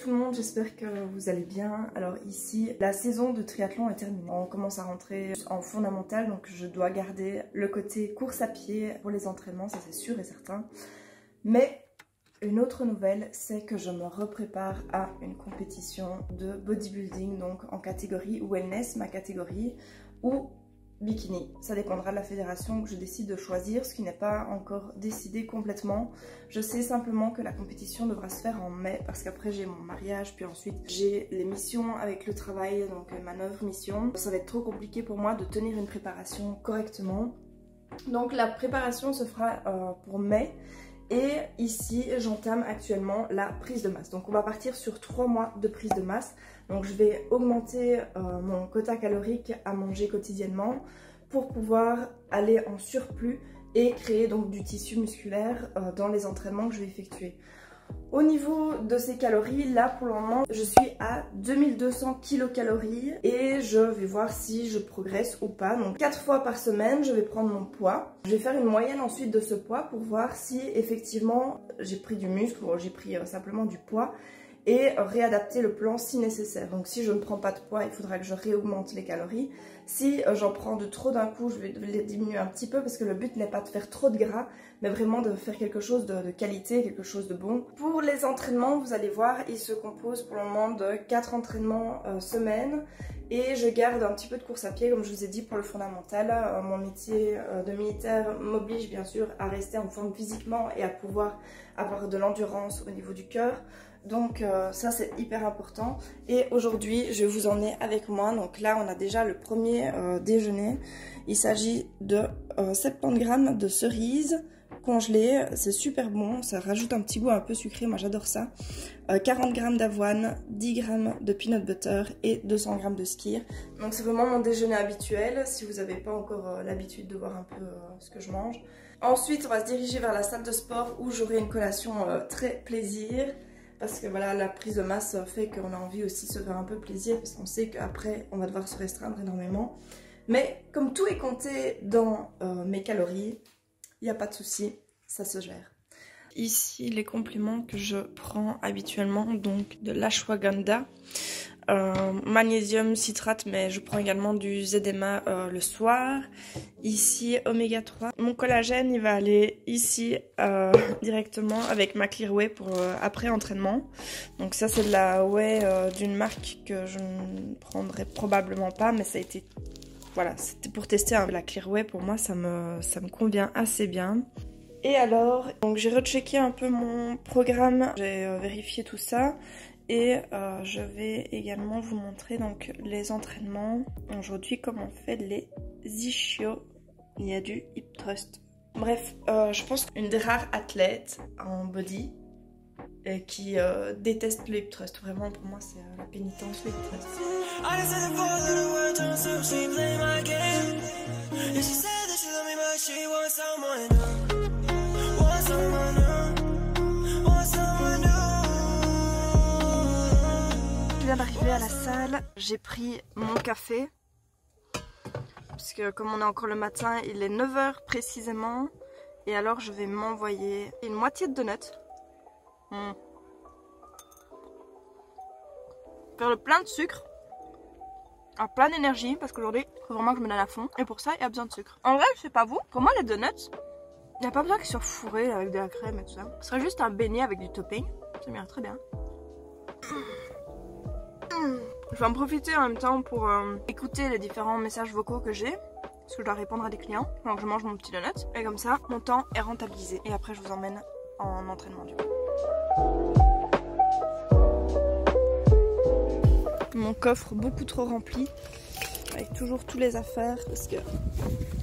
tout le monde, j'espère que vous allez bien. Alors ici, la saison de triathlon est terminée. On commence à rentrer en fondamental, donc je dois garder le côté course à pied pour les entraînements, ça c'est sûr et certain. Mais une autre nouvelle, c'est que je me reprépare à une compétition de bodybuilding, donc en catégorie wellness, ma catégorie, ou bikini. Ça dépendra de la fédération que je décide de choisir, ce qui n'est pas encore décidé complètement. Je sais simplement que la compétition devra se faire en mai parce qu'après j'ai mon mariage, puis ensuite j'ai les missions avec le travail, donc manœuvre, mission. Ça va être trop compliqué pour moi de tenir une préparation correctement. Donc la préparation se fera pour mai. Et ici, j'entame actuellement la prise de masse. Donc on va partir sur 3 mois de prise de masse. Donc je vais augmenter mon quota calorique à manger quotidiennement pour pouvoir aller en surplus et créer donc du tissu musculaire dans les entraînements que je vais effectuer. Au niveau de ces calories, là pour le moment, je suis à 2200 kilocalories et je vais voir si je progresse ou pas. Donc 4 fois par semaine, je vais prendre mon poids. Je vais faire une moyenne ensuite de ce poids pour voir si effectivement j'ai pris du muscle ou j'ai pris simplement du poids et réadapter le plan si nécessaire. Donc si je ne prends pas de poids, il faudra que je réaugmente les calories. Si j'en prends de trop d'un coup, je vais les diminuer un petit peu parce que le but n'est pas de faire trop de gras, mais vraiment de faire quelque chose de qualité, quelque chose de bon. Pour les entraînements, vous allez voir, ils se composent pour le moment de 4 entraînements semaine. Et je garde un petit peu de course à pied, comme je vous ai dit, pour le fondamental. Mon métier de militaire m'oblige bien sûr à rester en forme physiquement et à pouvoir avoir de l'endurance au niveau du cœur. Donc ça c'est hyper important. Et aujourd'hui je vous en ai avec moi. Donc là on a déjà le premier déjeuner. Il s'agit de 70 g de cerises congelées. C'est super bon, ça rajoute un petit goût un peu sucré, moi j'adore ça. 40 g d'avoine, 10 g de peanut butter et 200 g de skyr. Donc c'est vraiment mon déjeuner habituel si vous n'avez pas encore l'habitude de voir un peu ce que je mange. Ensuite on va se diriger vers la salle de sport où j'aurai une collation très plaisir. Parce que voilà, la prise de masse fait qu'on a envie aussi de se faire un peu plaisir parce qu'on sait qu'après on va devoir se restreindre énormément. Mais comme tout est compté dans mes calories, il n'y a pas de souci, ça se gère. Ici les compléments que je prends habituellement, donc de l'ashwagandha, magnésium citrate, mais je prends également du ZMA le soir. Ici oméga 3. Mon collagène il va aller ici directement avec ma Clear Whey pour après entraînement. Donc ça c'est de la whey d'une marque que je ne prendrai probablement pas, mais ça a été, voilà, c'était pour tester la Clear Whey. Pour moi ça me convient assez bien. Et alors, donc j'ai rechecké un peu mon programme, j'ai vérifié tout ça. Et je vais également vous montrer donc les entraînements. Aujourd'hui, comme on fait les ischios, il y a du hip thrust. Bref, je pense qu'une des rares athlètes en body qui déteste le hip thrust. Vraiment, pour moi, c'est la pénitence, le hip thrust. Je viens d'arriver à la salle, j'ai pris mon café parce que comme on est encore le matin, il est 9 h précisément et alors je vais m'envoyer une moitié de donuts. Faire le plein de sucre, à plein d'énergie parce qu'aujourd'hui il faut vraiment que je me donne à fond et pour ça il y a besoin de sucre. En vrai je sais pas vous, pour moi les donuts, il n'y a pas besoin qu'ils soient fourrés avec de la crème et tout ça. Ce serait juste un beignet avec du topping, ça m'irait très bien. Je vais en profiter en même temps pour écouter les différents messages vocaux que j'ai parce que je dois répondre à des clients donc je mange mon petit donut et comme ça mon temps est rentabilisé et après je vous emmène en entraînement du coup. Mon coffre beaucoup trop rempli avec toujours tous les affaires parce que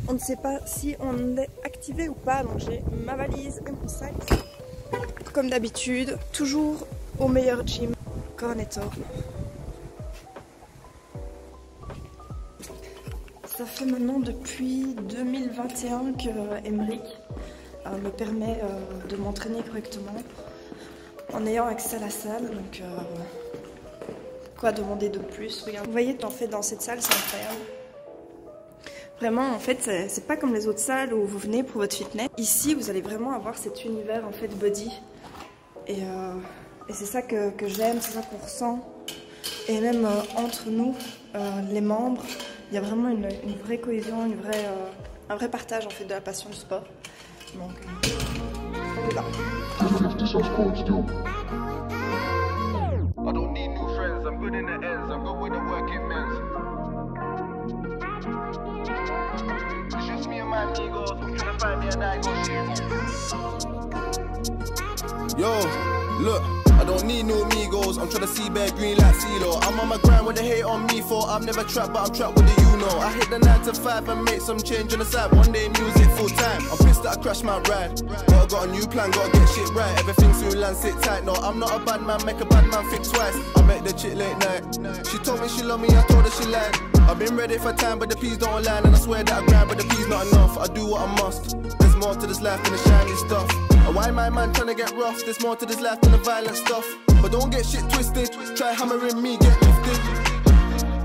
on ne sait pas si on est activé ou pas, donc j'ai ma valise et mon sac comme d'habitude, toujours au meilleur gym Cornetto. Ça fait maintenant depuis 2021 que Emric me permet de m'entraîner correctement en ayant accès à la salle. Donc quoi demander de plus? Regarde, vous voyez, en fait dans cette salle c'est incroyable. Vraiment en fait c'est pas comme les autres salles où vous venez pour votre fitness. Ici vous allez vraiment avoir cet univers en fait body et Et c'est ça que j'aime, c'est ça qu'on ressent. Et même entre nous, les membres, il y a vraiment une vraie cohésion, un vrai partage en fait de la passion du sport. Donc, voilà. I don't need new friends, I'm good in the ends, I'm good with the working men's. It's just me and my amigos, I'm trying to find me a night go shit. Yo, look. I don't need no amigos, I'm tryna see bare green like CeeLo. I'm on my grind with they hate on me for I've never trapped but I'm trapped with the you know. I hit the 9 to 5 and make some change on the side. One day music full time. I'm pissed that I crashed my ride. But I got a new plan, gotta get shit right. Everything soon land sit tight. No, I'm not a bad man, make a bad man think twice. I met the chick late night. She told me she love me, I told her she lied. I've been ready for time but the peas don't align. And I swear that I grind but the peas not enough. I do what I must. There's more to this life than the shiny stuff. And why my man tryna get rough? There's more to this life than the violent stuff. But don't get shit twisted. Try hammering me, get lifted.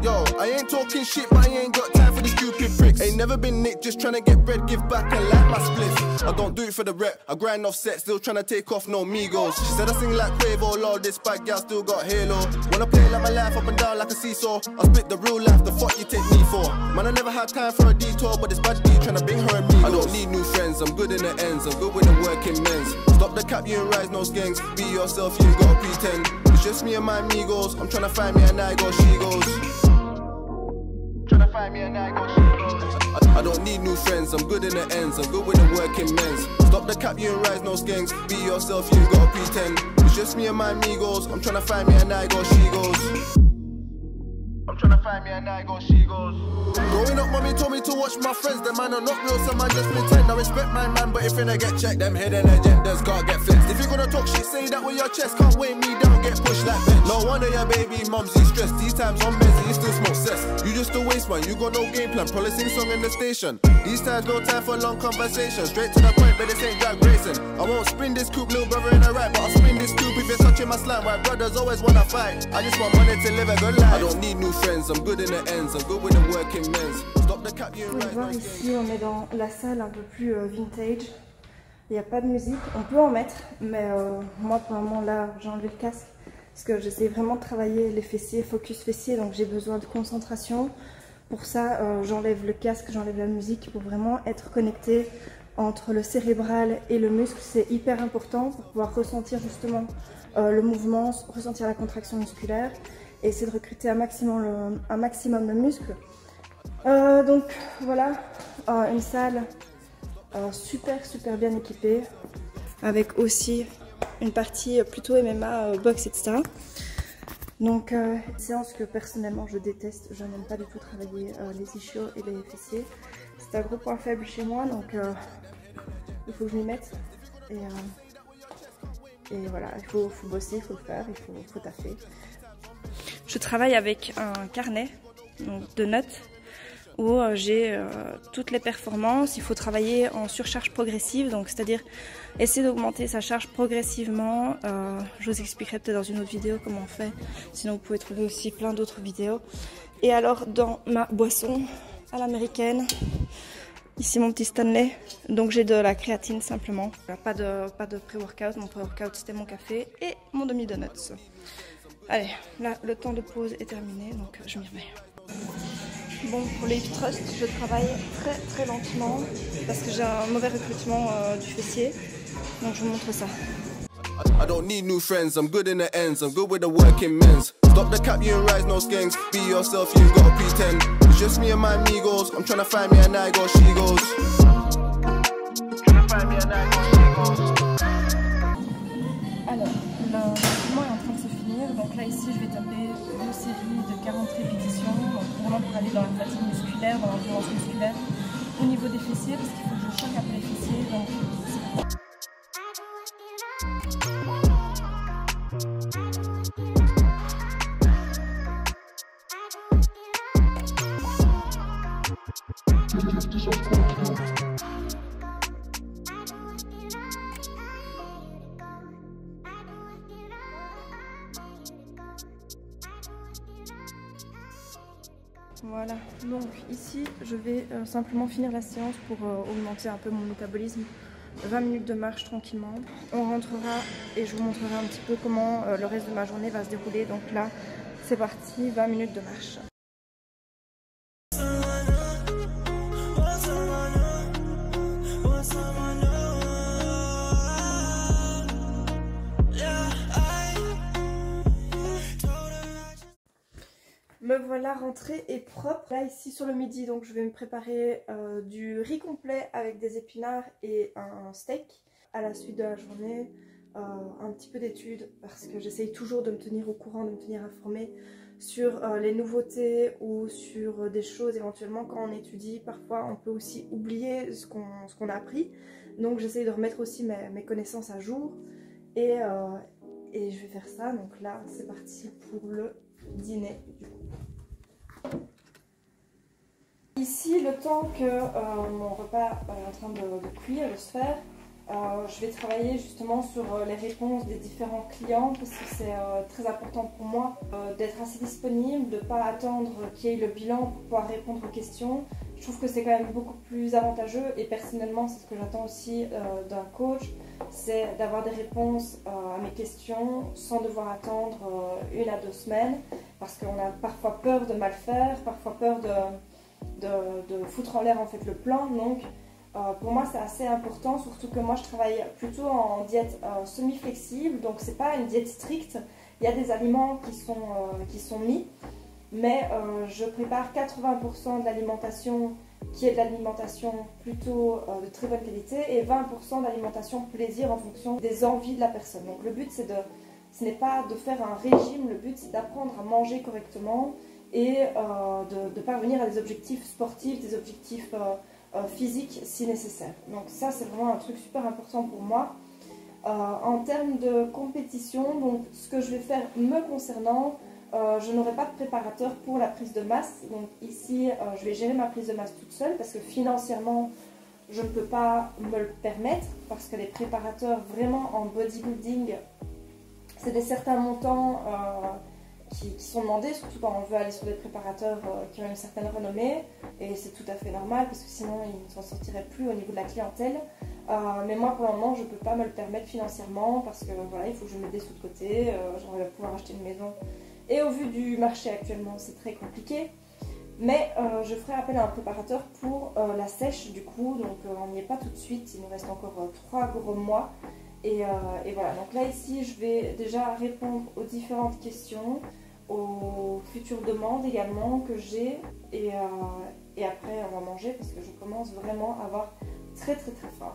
Yo, I ain't talking shit, but I ain't got time for these stupid pricks. Ain't never been nicked, just tryna get bread, give back and like my spliff. I don't do it for the rep, I grind off set, still tryna take off, no Migos. She said I sing like Quavo, Lord, this bad girl still got Halo. Wanna play like my life up and down like a seesaw. I split the real life, the fuck you take me for? Man, I never had time for a detour, but this bad D tryna bring her and me. I don't need new friends, I'm good in the ends, I'm good with the working men's. Stop the cap, you ain't rise no skanks. Be yourself, you ain't gotta pretend. It's just me and my amigos, I'm tryna find me and I go, she goes. Tryna find me and I go, she goes. I don't need new friends, I'm good in the ends, I'm good with the working men's. Stop the cap, you ain't rise no skanks. Be yourself, you ain't gotta pretend. It's just me and my amigos, I'm tryna find me and I go, she goes. I'm tryna find me and I go, she goes. Growing up, mommy told me to watch my friends. Them man are not real, some man just pretend. I respect my man, but if they get checked, them hidden agendas can't get fixed. If you gonna talk shit, say that with your chest. Can't weigh me down, get pushed like bench. No wonder your baby mom's stressed. These times on Benz, you still smoke cess. You just a waste man, you got no game plan. Probably sing song in the station. These times no time for long conversations. Straight to the point, but this ain't drag racing. I won't spin this coupe, little brother in the right, but I'll spin this coupe if you're touching my slam. White brothers always wanna fight. I just want money to live a good life. I don't need new friends, I'm good in the ends, I'm good with the working men's. Stop the cap, you right. Voir ici, on est dans la salle un peu plus vintage. Il n'y a pas de musique, on peut en mettre, mais moi pour le moment là j'ai enlevé le casque parce que j'essaie vraiment de travailler les fessiers, focus fessiers, donc j'ai besoin de concentration. Pour ça j'enlève le casque, j'enlève la musique pour vraiment être connecté entre le cérébral et le muscle. C'est hyper important pour pouvoir ressentir justement le mouvement, ressentir la contraction musculaire et essayer de recruter un maximum de muscles. Donc voilà, une salle super bien équipée avec aussi une partie plutôt MMA, boxe, etc. Donc une séance que personnellement je déteste, je n'aime pas du tout travailler les ischios et les fessiers. C'est un gros point faible chez moi, donc il faut que je m'y mette. Et voilà, il faut bosser, il faut le faire, il faut taffer. Je travaille avec un carnet donc, de notes où j'ai toutes les performances. Il faut travailler en surcharge progressive, donc c'est-à-dire essayer d'augmenter sa charge progressivement. Je vous expliquerai peut-être dans une autre vidéo comment on fait. Sinon vous pouvez trouver aussi plein d'autres vidéos. Et alors dans ma boisson à l'américaine, ici mon petit Stanley, donc j'ai de la créatine simplement. Pas de pré-workout, mon pré-workout c'était mon café et mon demi-donuts. Allez, là le temps de pause est terminé, donc je m'y remets. Bon, pour les hip thrusts, je travaille très lentement parce que j'ai un mauvais recrutement du fessier, donc je vous montre ça. I don't need new friends, I'm good in the ends, I'm good with the working men's. Stop the cap, you ain't rise no skanks. Be yourself, you ain't gotta pretend. It's just me and my amigos, I'm tryna find me and I go, she goes. Tryna find me and I go, she goes. Alors, le mouvement est en train de se finir, donc là ici je vais taper 2 séries de 40 répétitions, donc vraiment pour aller dans la fatigue musculaire, dans l'endurance musculaire, au niveau des fessiers, parce qu'il faut que je choque un peu les fessiers, donc c'est pour ça. Voilà, donc ici je vais simplement finir la séance pour augmenter un peu mon métabolisme 20 minutes de marche tranquillement. On rentrera et je vous montrerai un petit peu comment le reste de ma journée va se dérouler. Donc là, c'est parti, 20 minutes de marche. Me voilà rentrée et propre. Là ici sur le midi, donc je vais me préparer du riz complet avec des épinards et un steak. À la suite de la journée, un petit peu d'études parce que j'essaye toujours de me tenir au courant, de me tenir informée sur les nouveautés ou sur des choses éventuellement quand on étudie. Parfois on peut aussi oublier ce qu'on a appris. Donc j'essaye de remettre aussi mes connaissances à jour et je vais faire ça. Donc là c'est parti pour le dîner du coup. Ici, le temps que mon repas est en train de cuire, de se faire, je vais travailler justement sur les réponses des différents clients parce que c'est très important pour moi d'être assez disponible, de ne pas attendre qu'il y ait le bilan pour pouvoir répondre aux questions. Je trouve que c'est quand même beaucoup plus avantageux et personnellement c'est ce que j'attends aussi d'un coach, c'est d'avoir des réponses à mes questions sans devoir attendre 1 à 2 semaines parce qu'on a parfois peur de mal faire, parfois peur de foutre en l'air en fait le plan. Donc pour moi c'est assez important, surtout que moi je travaille plutôt en diète semi-flexible, donc c'est pas une diète stricte, il y a des aliments qui sont mis, mais je prépare 80% de l'alimentation qui est de l'alimentation plutôt de très bonne qualité et 20% d'alimentation plaisir en fonction des envies de la personne. Donc le but ce n'est pas de faire un régime, le but c'est d'apprendre à manger correctement et de parvenir à des objectifs sportifs, des objectifs physiques si nécessaire. Donc ça c'est vraiment un truc super important pour moi. En termes de compétition, donc ce que je vais faire me concernant, je n'aurai pas de préparateur pour la prise de masse. Donc ici je vais gérer ma prise de masse toute seule parce que financièrement je ne peux pas me le permettre parce que les préparateurs vraiment en bodybuilding c'est des certains montants qui sont demandés, surtout quand on veut aller sur des préparateurs qui ont une certaine renommée, et c'est tout à fait normal parce que sinon ils ne s'en sortiraient plus au niveau de la clientèle. Mais moi pour le moment je ne peux pas me le permettre financièrement parce que voilà, il faut que je mette des sous de côté, j'aimerais pouvoir acheter une maison et au vu du marché actuellement c'est très compliqué. Mais je ferai appel à un préparateur pour la sèche du coup, donc on n'y est pas tout de suite, il nous reste encore 3 gros mois. Et voilà, donc là ici je vais déjà répondre aux différentes questions, aux futures demandes également que j'ai et après on va manger parce que je commence vraiment à avoir très faim.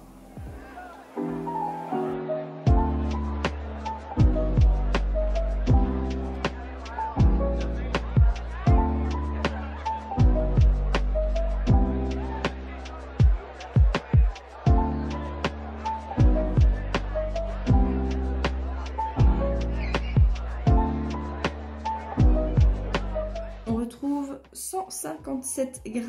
On retrouve 157 g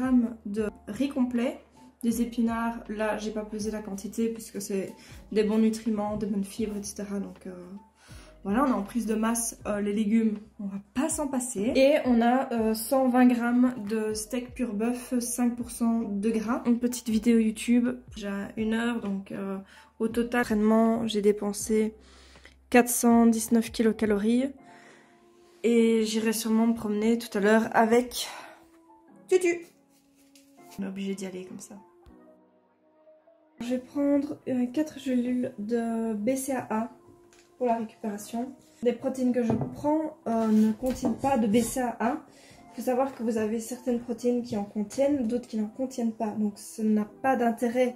de riz complet, des épinards. Là, j'ai pas pesé la quantité puisque c'est des bons nutriments, des bonnes fibres, etc. Donc voilà, on est en prise de masse. Les légumes, on va pas s'en passer. Et on a 120 g de steak pur bœuf, 5% de gras. Une petite vidéo YouTube, j'ai 1 heure, donc au total, j'ai dépensé 419 kilocalories. Et j'irai sûrement me promener tout à l'heure avec Tutu. On est obligé d'y aller comme ça. Je vais prendre 4 gélules de BCAA pour la récupération. Les protéines que je prends ne contiennent pas de BCAA. Il faut savoir que vous avez certaines protéines qui en contiennent, d'autres qui n'en contiennent pas. Donc ça n'a pas d'intérêt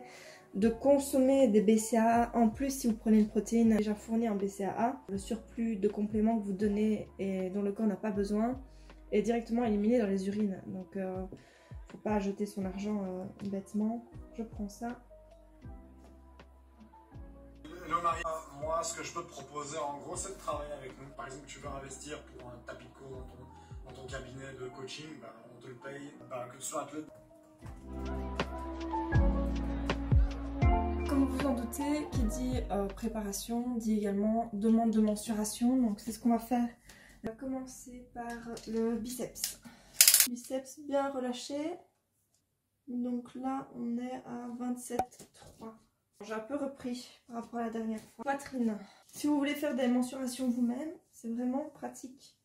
de consommer des BCAA en plus si vous prenez une protéine déjà fournie en BCAA. Le surplus de compléments que vous donnez et dont le corps n'a pas besoin est directement éliminé dans les urines. Donc faut pas jeter son argent bêtement. Je prends ça. Hello Marie, moi ce que je peux te proposer en gros c'est de travailler avec nous. Par exemple tu veux investir pour un tapis de cours dans ton cabinet de coaching, ben, on te le paye, ben, que tu sois athlète. Comme vous en doutez, qui dit préparation dit également demande de mensuration, donc c'est ce qu'on va faire. On va commencer par le biceps. Biceps bien relâché, donc là on est à 27,3. J'ai un peu repris par rapport à la dernière fois. Poitrine. Si vous voulez faire des mensurations vous-même, c'est vraiment pratique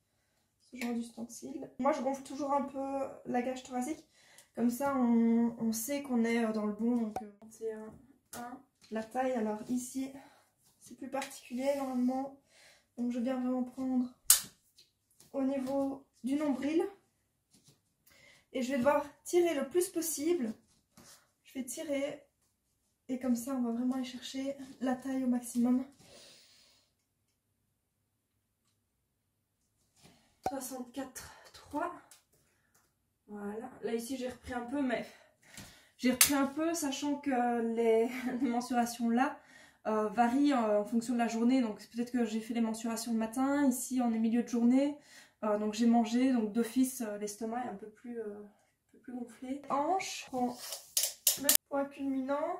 ce genre d'ustensile. Moi je gonfle toujours un peu la cage thoracique. Comme ça on sait qu'on est dans le bon. Donc 21, 1. La taille, alors ici c'est plus particulier normalement. Donc je viens vraiment prendre au niveau du nombril. Et je vais devoir tirer le plus possible. Je vais tirer. Et comme ça, on va vraiment aller chercher la taille au maximum. 64,3. Voilà. Là, ici, j'ai repris un peu, mais j'ai repris un peu, sachant que les mensurations là varient en fonction de la journée. Donc, peut-être que j'ai fait les mensurations le matin. Ici, on est milieu de journée. Donc, j'ai mangé. Donc, d'office, l'estomac est un peu plus gonflé. Hanche, je prends le point culminant.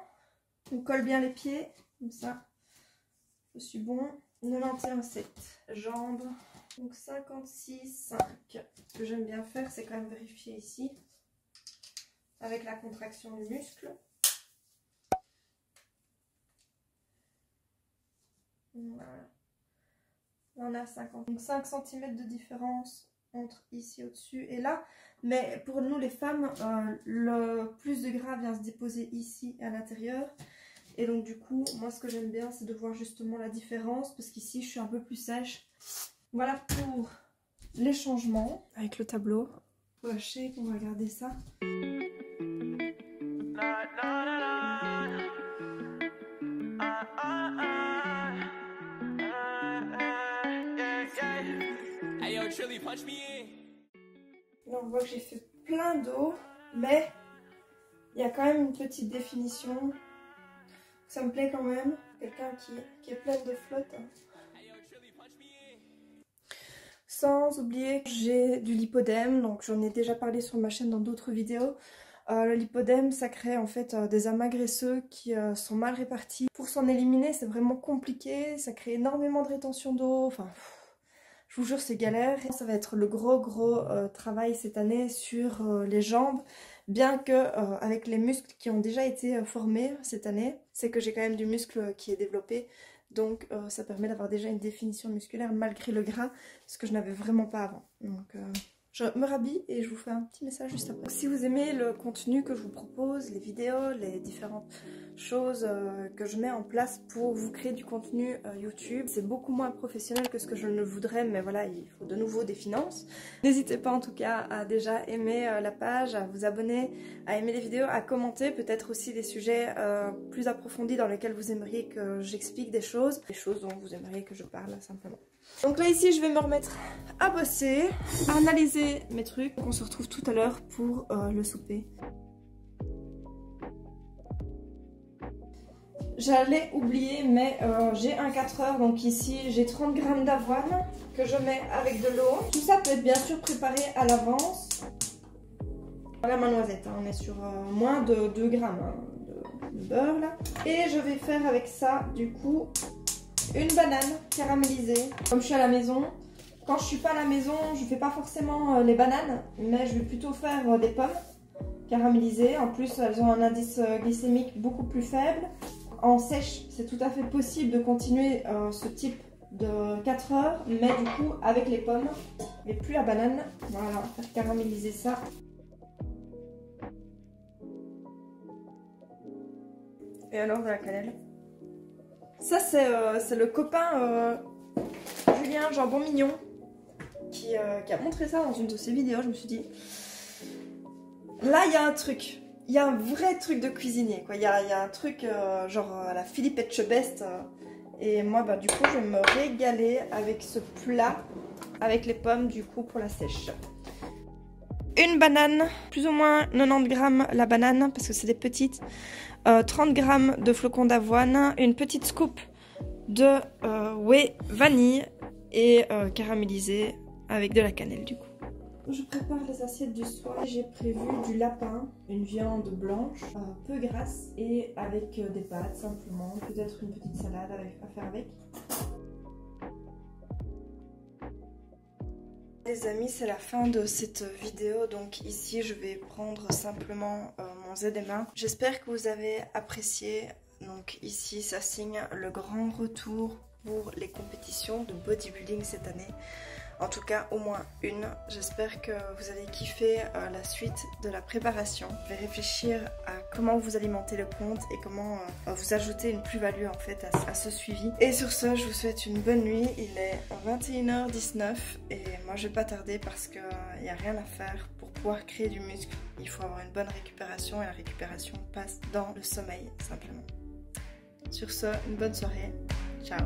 On colle bien les pieds, comme ça, je suis bon. 91,7. Jambes, donc 56,5. Ce que j'aime bien faire, c'est quand même vérifier ici, avec la contraction du muscle. Voilà. Là, on a 50. Donc 5 cm de différence entre ici au-dessus et là. Mais pour nous les femmes, le plus de gras vient se déposer ici à l'intérieur. Et donc du coup, moi ce que j'aime bien, c'est de voir justement la différence. Parce qu'ici, je suis un peu plus sèche. Voilà pour les changements. Avec le tableau. Pour la shape, on va regarder ça. Là, on voit que j'ai fait plein d'eau, mais il y a quand même une petite définition. Ça me plaît quand même. Quelqu'un qui est plein de flotte. Sans oublier que j'ai du lipodème, donc j'en ai déjà parlé sur ma chaîne dans d'autres vidéos. Le lipodème, ça crée en fait des amas graisseux qui sont mal répartis. Pour s'en éliminer, c'est vraiment compliqué. Ça crée énormément de rétention d'eau. Enfin, je vous jure, c'est galère. Ça va être le gros travail cette année sur les jambes. Bien que avec les muscles qui ont déjà été formés cette année, c'est que j'ai quand même du muscle qui est développé. Donc ça permet d'avoir déjà une définition musculaire malgré le gras, ce que je n'avais vraiment pas avant. Donc je me rhabille et je vous fais un petit message juste après. Si vous aimez le contenu que je vous propose, les vidéos, les différentes choses que je mets en place pour vous créer du contenu YouTube, c'est beaucoup moins professionnel que ce que je ne voudrais, mais voilà, il faut de nouveau des finances. N'hésitez pas en tout cas à déjà aimer la page, à vous abonner, à aimer les vidéos, à commenter peut-être aussi des sujets plus approfondis dans lesquels vous aimeriez que j'explique des choses dont vous aimeriez que je parle simplement. Donc là ici je vais me remettre à bosser, à analyser mes trucs. On se retrouve tout à l'heure pour le souper. J'allais oublier, mais j'ai un 4 heures, donc ici j'ai 30 g d'avoine que je mets avec de l'eau. Tout ça peut être bien sûr préparé à l'avance. Voilà ma noisette, hein. On est sur moins de 2 g de beurre là. Et je vais faire avec ça du coup une banane caramélisée. Comme je suis à la maison, quand je suis pas à la maison, je fais pas forcément les bananes, mais je vais plutôt faire des pommes caramélisées. En plus, elles ont un indice glycémique beaucoup plus faible. En sèche, c'est tout à fait possible de continuer ce type de 4 heures, mais du coup avec les pommes et plus la banane. Voilà, faire caraméliser ça. Et alors de la cannelle. Ça c'est le copain Julien Jambon Mignon qui a montré ça dans une de ses vidéos. Je me suis dit, là il y a un truc. Il y a un vrai truc de cuisinier, quoi. Il y a un truc genre à la Philippe Etchebest. Et moi, bah, du coup, je vais me régaler avec ce plat, avec les pommes, du coup, pour la sèche. Une banane, plus ou moins 90 g la banane, parce que c'est des petites. 30 g de flocons d'avoine, une petite scoop de whey vanille et caramélisé avec de la cannelle, du coup. Je prépare les assiettes du soir. J'ai prévu du lapin, une viande blanche, peu grasse et avec des pâtes simplement, peut-être une petite salade à faire avec. Les amis, c'est la fin de cette vidéo, donc ici je vais prendre simplement mon ZMA. J'espère que vous avez apprécié Donc ici ça signe le grand retour pour les compétitions de bodybuilding cette année. En tout cas au moins une. J'espère que vous allez kiffer la suite de la préparation. Je vais réfléchir à comment vous alimenter le compte et comment vous ajouter une plus-value en fait à ce suivi. Et sur ce, je vous souhaite une bonne nuit. Il est 21h19 et moi je vais pas tarder parce qu'il n'y a rien à faire pour pouvoir créer du muscle. Il faut avoir une bonne récupération et la récupération passe dans le sommeil simplement. Sur ce, une bonne soirée. Ciao.